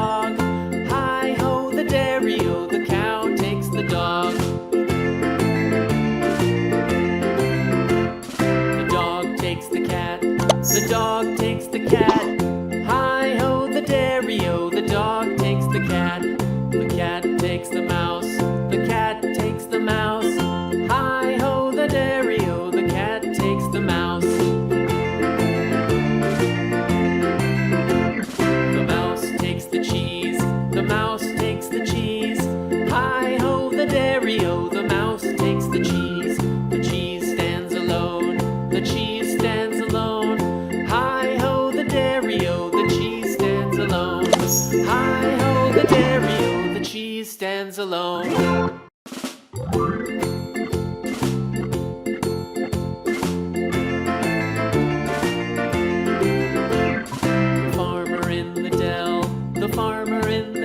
dog. Hi-ho, the dairy-o, the cow takes the dog. The dog takes the cat, the dog takes the cat. Hi-ho, the dairy-o, the dog takes the cat. The cat takes the mouse, the cat takes the mouse. Hi-ho, the dairy-o, the cat takes the mouse. The mouse takes the cheese, the mouse takes the cheese. Hi-ho, the dairy-o, the mouse takes the cheese. The cheese stands alone, the cheese stands alone. Hi-ho, the dairy-o, the cheese stands alone. Hi-ho, the dairy-o, the cheese stands alone. The farmer in the dell, the farmer in the